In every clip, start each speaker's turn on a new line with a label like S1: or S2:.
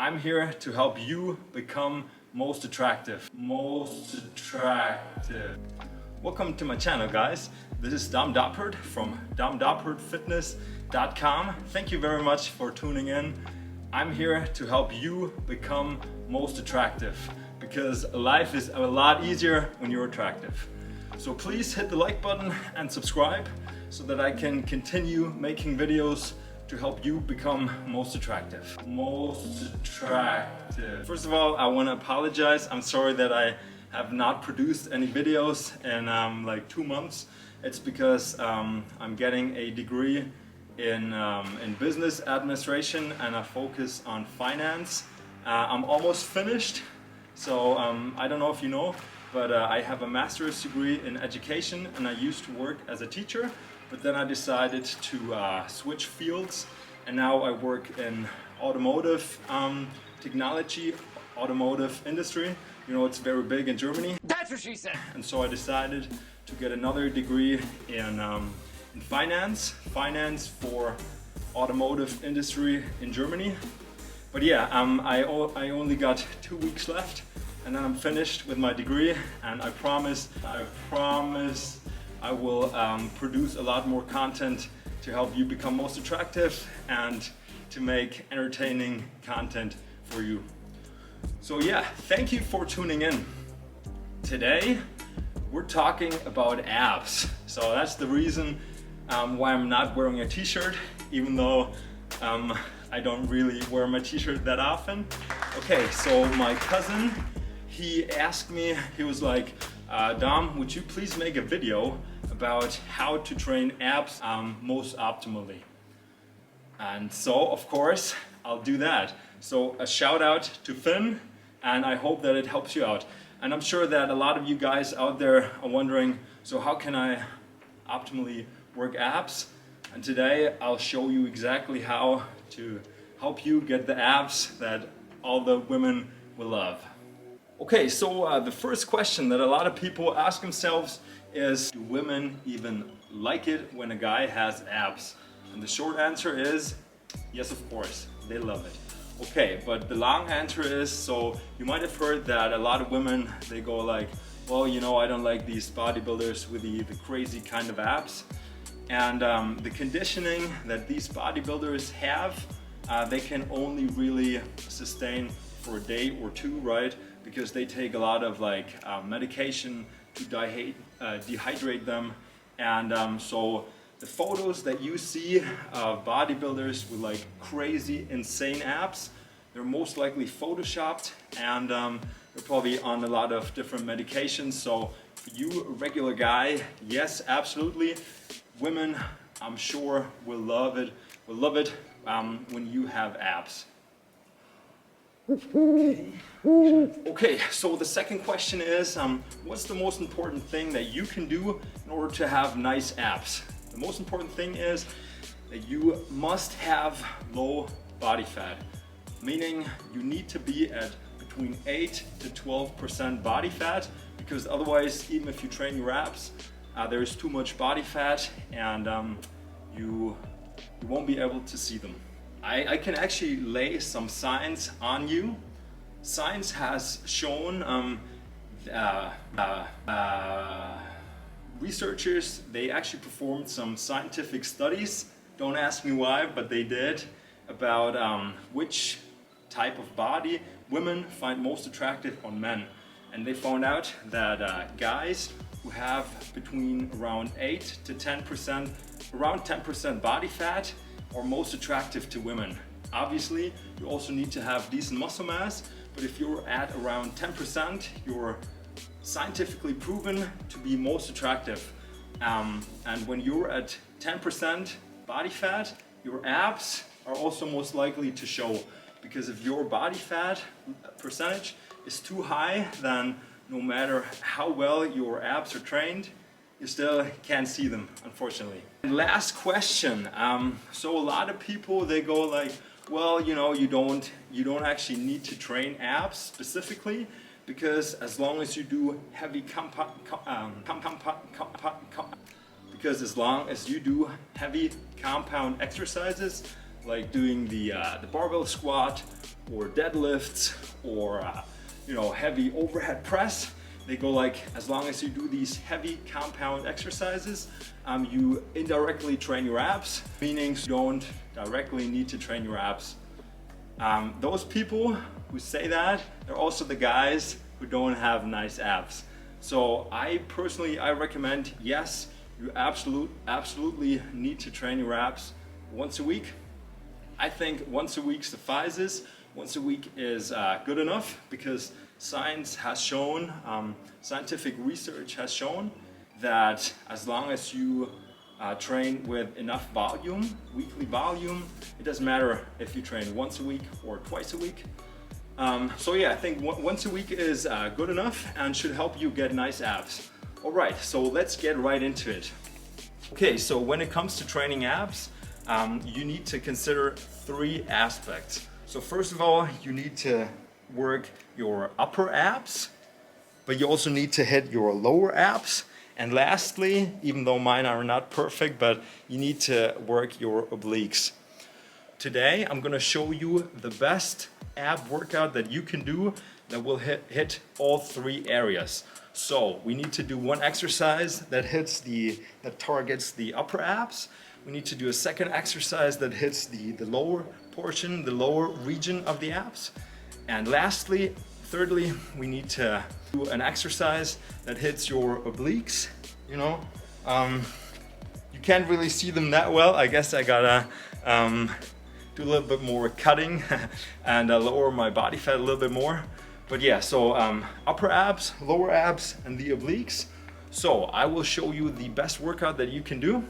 S1: I'm here to help you become most attractive. Welcome to my channel, guys. This is Dom Doppert from domdoppertfitness.com. Thank you very much for tuning in. I'm here to help you become most attractive because life is a lot easier when you're attractive. So please hit the like button and subscribe so that I can continue making videos to help you become most attractive. First of all, I want to apologize. I'm sorry that I have not produced any videos in like 2 months. It's because I'm getting a degree in business administration and I focus on finance. I'm almost finished, so I don't know if you know, but I have a master's degree in education and I used to work as a teacher, but then I decided to switch fields and now I work in automotive technology, automotive industry. You know, it's very big in Germany.
S2: That's what she said!
S1: And so I decided to get another degree in finance for automotive industry in Germany. But yeah, I only got 2 weeks left and then I'm finished with my degree, and I promise I will produce a lot more content to help you become most attractive and to make entertaining content for you. So yeah, thank you for tuning in. Today we're talking about abs. So that's the reason why I'm not wearing a t-shirt, even though I don't really wear my t-shirt that often. Okay, so my cousin, he asked me, he was like, Dom, would you please make a video about how to train abs most optimally? And so, of course, I'll do that. So a shout out to Finn, and I hope that it helps you out. And I'm sure that a lot of you guys out there are wondering, so how can I optimally work abs? And today I'll show you exactly how to help you get the abs that all the women will love. Okay, so the first question that a lot of people ask themselves is, do women even like it when a guy has abs? And the short answer is, yes, of course, they love it. Okay, but the long answer is, so you might have heard that a lot of women, they go like, well, you know, I don't like these bodybuilders with the crazy kind of abs. And the conditioning that these bodybuilders have, they can only really sustain for a day or two, right? Because they take a lot of like medication to dehydrate them. And so the photos that you see of bodybuilders with like crazy, insane abs, they're most likely photoshopped, and they're probably on a lot of different medications. So for you, a regular guy, yes, absolutely. Women, I'm sure, will love it when you have abs. Okay, so the second question is, what's the most important thing that you can do in order to have nice abs? The most important thing is that you must have low body fat, meaning you need to be at between 8 to 12% body fat, because otherwise, even if you train your abs, there's too much body fat and you won't be able to see them. I can actually lay some science on you. Science has shown researchers, they actually performed some scientific studies, don't ask me why, but they did, about which type of body women find most attractive on men. And they found out that guys who have between around 8 to 10%, around 10% body fat are most attractive to women. Obviously, you also need to have decent muscle mass, but if you're at around 10%, you're scientifically proven to be most attractive. And when you're at 10% body fat, your abs are also most likely to show. Because if your body fat percentage is too high, then no matter how well your abs are trained, you still can't see them, unfortunately. And last question. So a lot of people, they go like, well, you know, you don't actually need to train abs specifically, because as long as you do heavy compound exercises, like doing the barbell squat or deadlifts or you know, heavy overhead press. They go like, as long as you do these heavy compound exercises, you indirectly train your abs, meaning you don't directly need to train your abs. Those people who say that, they're also the guys who don't have nice abs. So I personally, I recommend, yes, you absolutely need to train your abs once a week. I think once a week suffices. Once a week is good enough, because science has shown, scientific research has shown that as long as you train with enough volume, weekly volume, it doesn't matter if you train once a week or twice a week. So yeah, I think once a week is good enough and should help you get nice abs. All right, so let's get right into it. Okay, so when it comes to training abs, you need to consider 3 aspects. So first of all, you need to work your upper abs, but you also need to hit your lower abs. And lastly, even though mine are not perfect, but you need to work your obliques. Today, I'm gonna show you the best ab workout that you can do that will hit all 3 areas. So we need to do one exercise that targets the upper abs. We need to do a second exercise that hits the lower portion, the lower region of the abs. And lastly, thirdly, we need to do an exercise that hits your obliques. You know, you can't really see them that well. I guess I gotta do a little bit more cutting and lower my body fat a little bit more. But yeah, so upper abs, lower abs, and the obliques. So I will show you the best workout that you can do.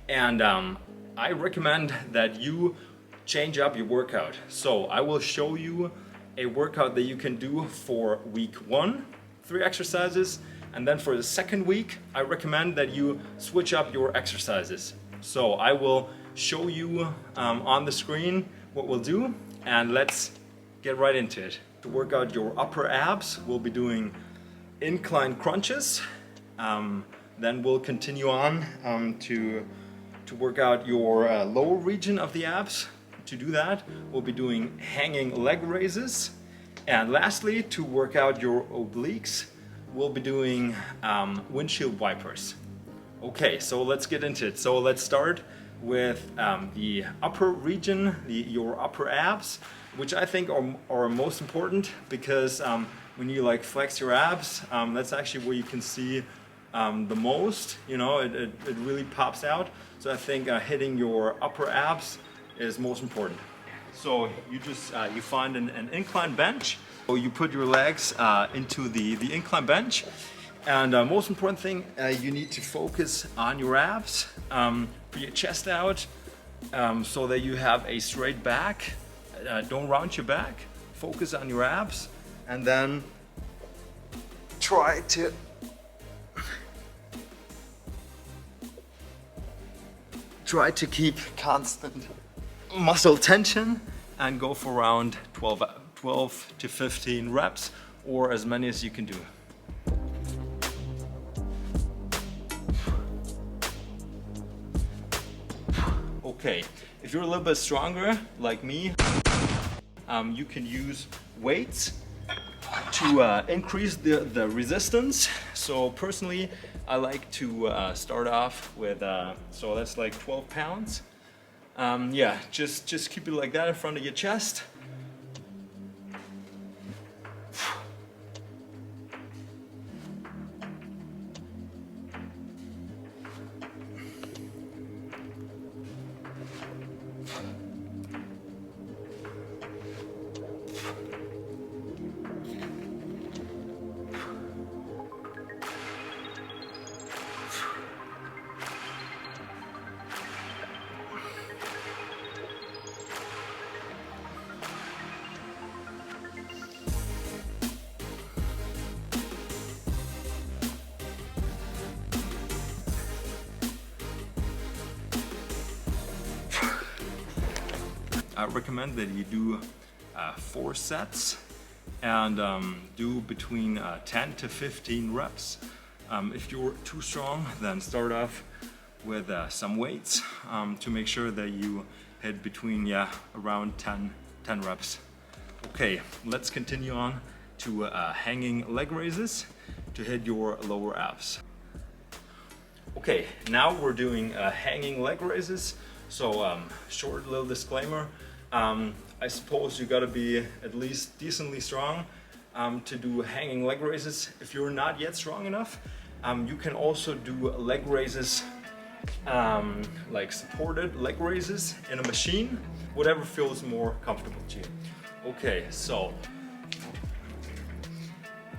S1: And I recommend that you change up your workout. So I will show you a workout that you can do for week 1, 3 exercises. And then for the second week, I recommend that you switch up your exercises. So I will show you on the screen what we'll do, and let's get right into it. To work out your upper abs, we'll be doing incline crunches. Then we'll continue on to work out your lower region of the abs. To do that, we'll be doing hanging leg raises. And lastly, to work out your obliques, we'll be doing windshield wipers. Okay, so let's get into it. So let's start with the upper region, your upper abs, which I think are most important, because when you like flex your abs, that's actually where you can see the most. You know, it really pops out. So I think hitting your upper abs is most important. So you just you find an incline bench. So you put your legs into the incline bench, and most important thing, you need to focus on your abs. Put your chest out so that you have a straight back. Don't round your back. Focus on your abs, and then try to keep constant muscle tension and go for around 12 to 15 reps, or as many as you can do. Okay, if you're a little bit stronger like me, you can use weights to increase the resistance. So personally, I like to start off with, so that's like 12 pounds. Yeah, just keep it like that in front of your chest. I recommend that you do 4 sets and do between 10 to 15 reps. If you're too strong, then start off with some weights to make sure that you hit between around 10 reps. Okay, let's continue on to hanging leg raises to hit your lower abs. Okay, now we're doing hanging leg raises. So short little disclaimer, I suppose you gotta be at least decently strong to do hanging leg raises. If you're not yet strong enough, you can also do leg raises, like supported leg raises in a machine, whatever feels more comfortable to you. Okay, so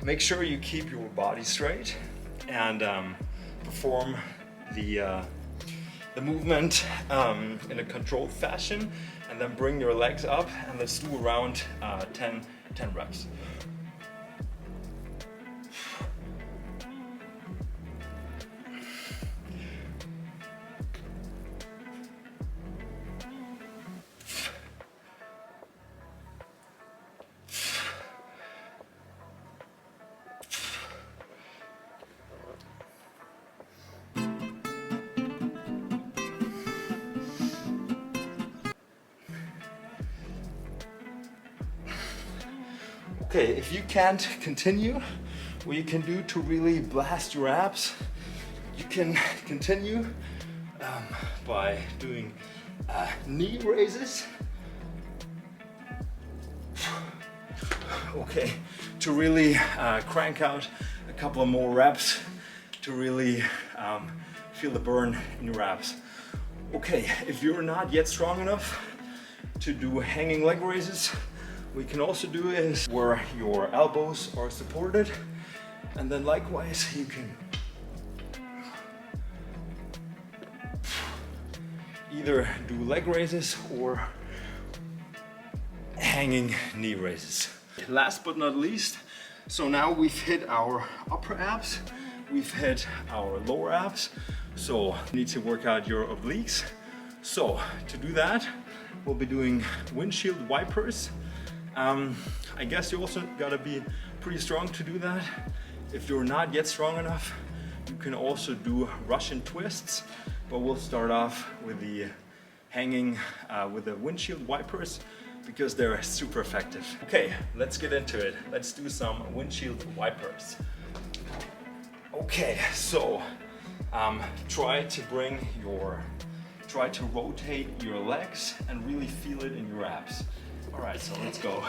S1: make sure you keep your body straight and perform the movement in a controlled fashion, and then bring your legs up, and let's do around 10 reps. Okay, if you can't continue, what you can do to really blast your abs, you can continue by doing knee raises. Okay, to really crank out a couple of more reps to really feel the burn in your abs. Okay, if you're not yet strong enough to do hanging leg raises, what you can also do is where your elbows are supported, and then likewise you can either do leg raises or hanging knee raises. Last but not least, so now we've hit our upper abs, we've hit our lower abs, so you need to work out your obliques. So to do that, we'll be doing windshield wipers. I guess you also gotta be pretty strong to do that. If you're not yet strong enough, you can also do Russian twists, but we'll start off with the hanging with the windshield wipers because they're super effective. Okay, let's get into it. Let's do some windshield wipers. Okay, so try to rotate your legs and really feel it in your abs. All right, so let's go.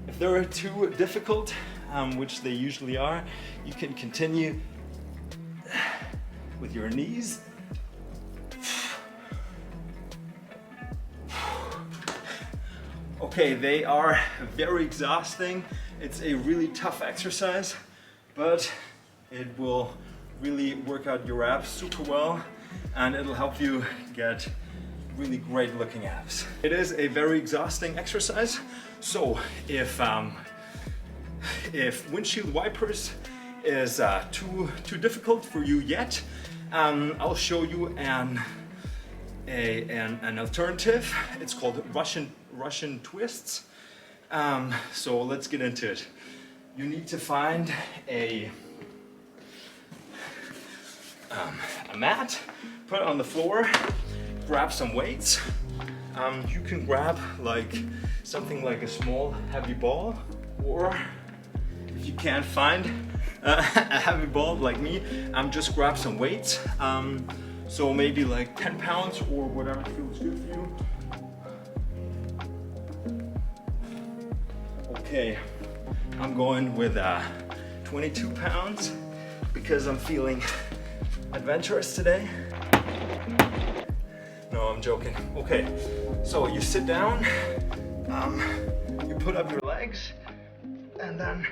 S1: If they're too difficult, which they usually are, you can continue with your knees. Okay, they are very exhausting. It's a really tough exercise, but it will really work out your abs super well, and it'll help you get really great looking abs. It is a very exhausting exercise, so if windshield wipers is too difficult for you yet, I'll show you an alternative. It's called Russian twists. So let's get into it. You need to find a mat, put it on the floor, grab some weights. You can grab like something like a small heavy ball, or if you can't find a heavy ball like me, just grab some weights. So maybe like 10 pounds or whatever feels good for you. Okay, I'm going with 22 pounds because I'm feeling adventurous today. No, I'm joking. Okay, so you sit down, you put up your legs, and then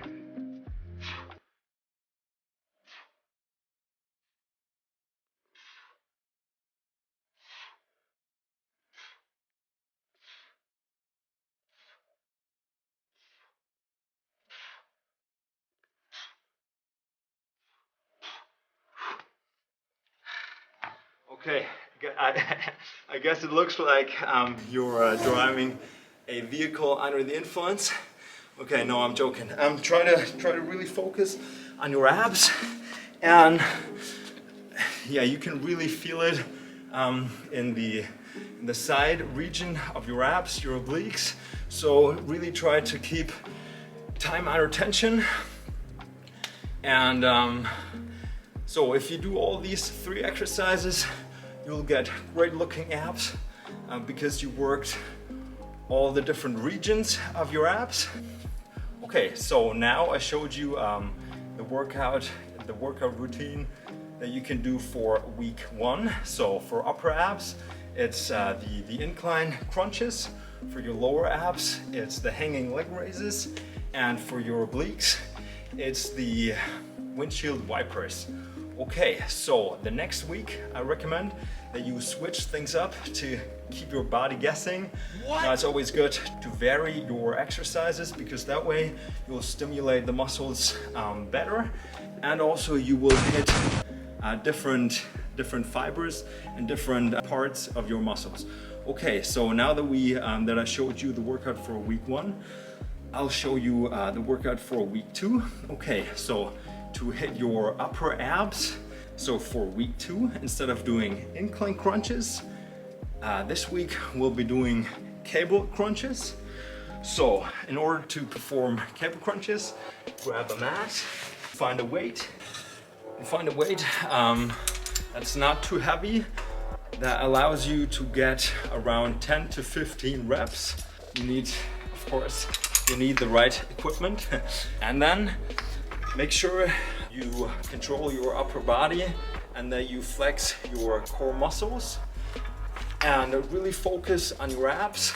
S1: okay, I guess it looks like you're driving a vehicle under the influence. Okay, no, I'm joking. Try to really focus on your abs, and yeah, you can really feel it in the side region of your abs, your obliques. So really try to keep time under tension. And so if you do all these 3 exercises, you'll get great looking abs because you worked all the different regions of your abs. Okay, so now I showed you the workout routine that you can do for week 1. So for upper abs, it's the incline crunches. For your lower abs, it's the hanging leg raises. And for your obliques, it's the windshield wipers. Okay, so the next week I recommend that you switch things up to keep your body guessing. Now, it's always good to vary your exercises because that way you'll stimulate the muscles better, and also you will hit different fibers and different parts of your muscles. Okay, so now that I showed you the workout for week 1, I'll show you the workout for week 2. Okay, so to hit your upper abs, so for week 2, instead of doing incline crunches, this week we'll be doing cable crunches. So in order to perform cable crunches, grab a mat, find a weight that's not too heavy, that allows you to get around 10 to 15 reps. You need, of course, the right equipment. And then make sure you control your upper body and that you flex your core muscles and really focus on your abs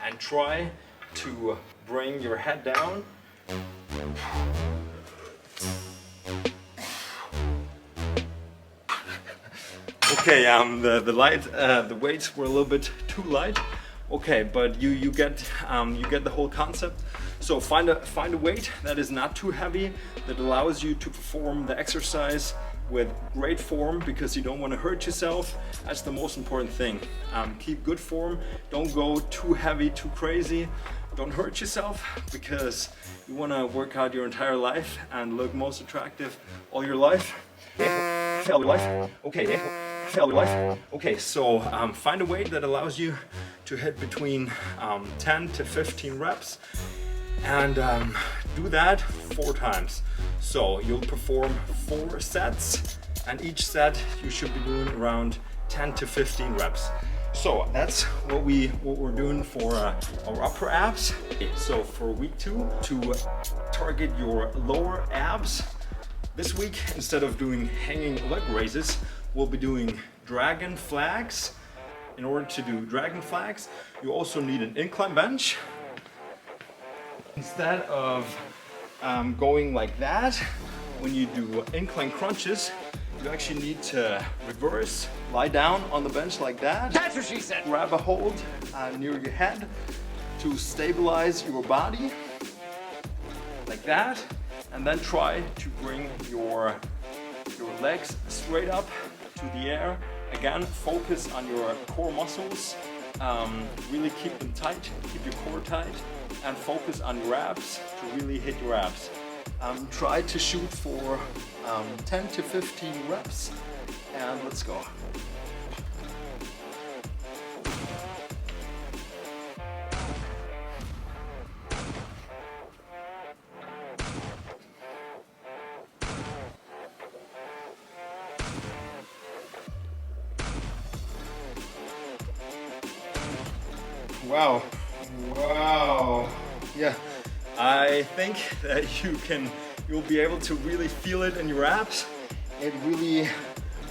S1: and try to bring your head down. Okay, the weights were a little bit too light. Okay, but you get the whole concept. So find a weight that is not too heavy, that allows you to perform the exercise with great form, because you don't want to hurt yourself. That's the most important thing. Keep good form. Don't go too heavy, too crazy. Don't hurt yourself, because you want to work out your entire life and look most attractive all your life. Okay, so find a weight that allows you to hit between 10 to 15 reps, and do that 4 times. So you'll perform 4 sets, and each set you should be doing around 10 to 15 reps. So that's what we're doing for our upper abs. So for week 2, to target your lower abs, this week, instead of doing hanging leg raises, we'll be doing dragon flags. In order to do dragon flags, you also need an incline bench. Instead of going like that, when you do incline crunches, you actually need to reverse, lie down on the bench like that.
S2: That's what she said.
S1: Grab a hold near your head to stabilize your body, like that, and then try to bring your legs straight up to the air. Again, focus on your core muscles, really keep them tight, keep your core tight, and focus on your abs to really hit your abs. Try to shoot for 10 to 15 reps, and let's go. Wow. Yeah, I think that you'll be able to really feel it in your abs. It really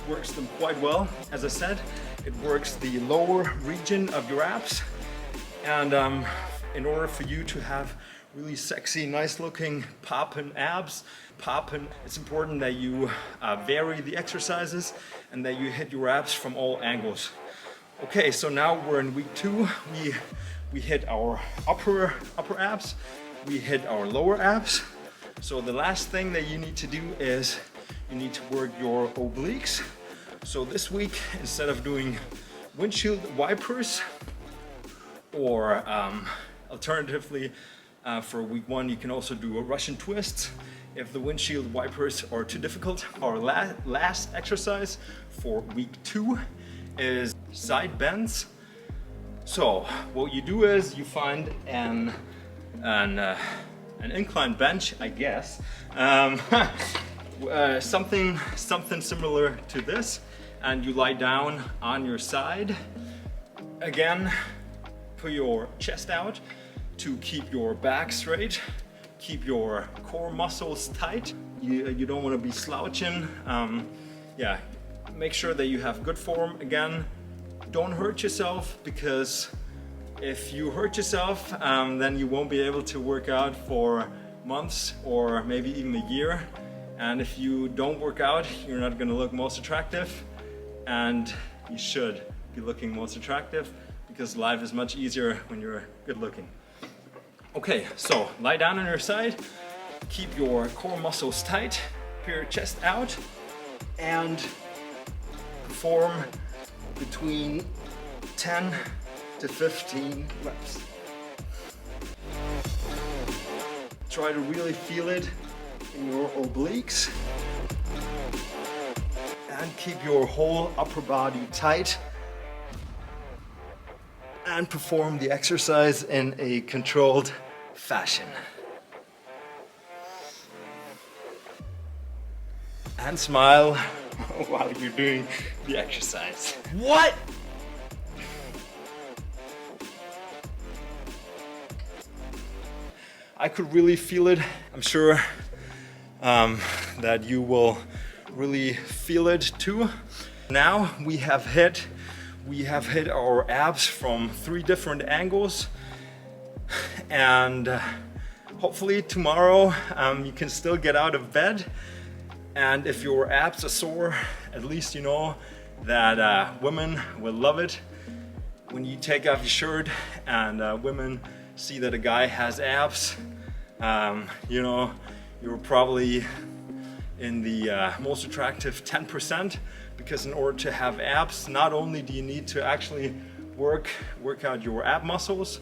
S1: works them quite well. As I said, it works the lower region of your abs. And in order for you to have really sexy, nice looking poppin' abs, it's important that you vary the exercises and that you hit your abs from all angles. Okay, so now we're in week 2. We hit our upper abs, we hit our lower abs. So the last thing that you need to do is you need to work your obliques. So this week, instead of doing windshield wipers, or alternatively For week 1, you can also do a Russian twist. If the windshield wipers are too difficult, our last exercise for week 2 is side bends. So what you do is you find an incline bench, I guess, something similar to this, and you lie down on your side. Again, put your chest out to keep your back straight, keep your core muscles tight. You don't want to be slouching. Yeah, make sure that you have good form. Again, don't hurt yourself, because if you hurt yourself, then you won't be able to work out for months or maybe even a year. And if you don't work out, you're not going to look most attractive, and you should be looking most attractive, because life is much easier when you're good looking. Okay, so lie down on your side, keep your core muscles tight, put your chest out, and perform between 10 to 15 reps. Try to really feel it in your obliques, and keep your whole upper body tight, and perform the exercise in a controlled fashion. And smile while you're doing the exercise. What? I could really feel it. I'm sure that you will really feel it too. Now we have hit our abs from 3 different angles, and hopefully tomorrow you can still get out of bed, and if your abs are sore, at least you know that women will love it when you take off your shirt and women see that a guy has abs. You know, you're probably in the most attractive 10%, because in order to have abs, not only do you need to actually work out your ab muscles,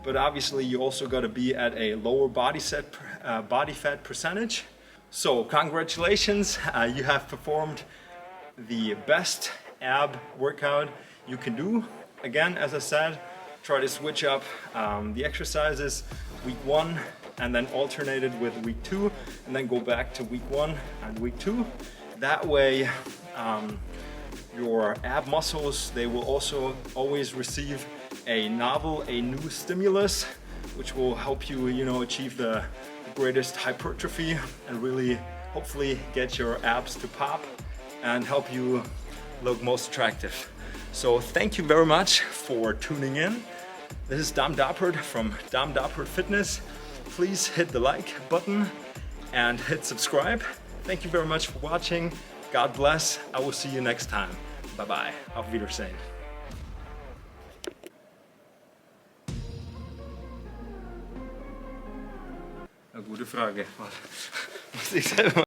S1: but obviously you also got to be at a lower body fat percentage. So congratulations, you have performed the best ab workout you can do. Again, as I said, try to switch up the exercises week 1, and then alternate it with week 2, and then go back to week 1 and week 2. That way your ab muscles, they will also always receive a new stimulus, which will help you, achieve the greatest hypertrophy, and really hopefully get your abs to pop and help you look most attractive. So thank you very much for tuning in. This is Dom Doppert from Dom Doppert Fitness. Please hit the like button and hit subscribe. Thank you very much for watching. God bless. I will see you next time. Bye bye. Auf Wiedersehen. Eine gute Frage. Muss ich selber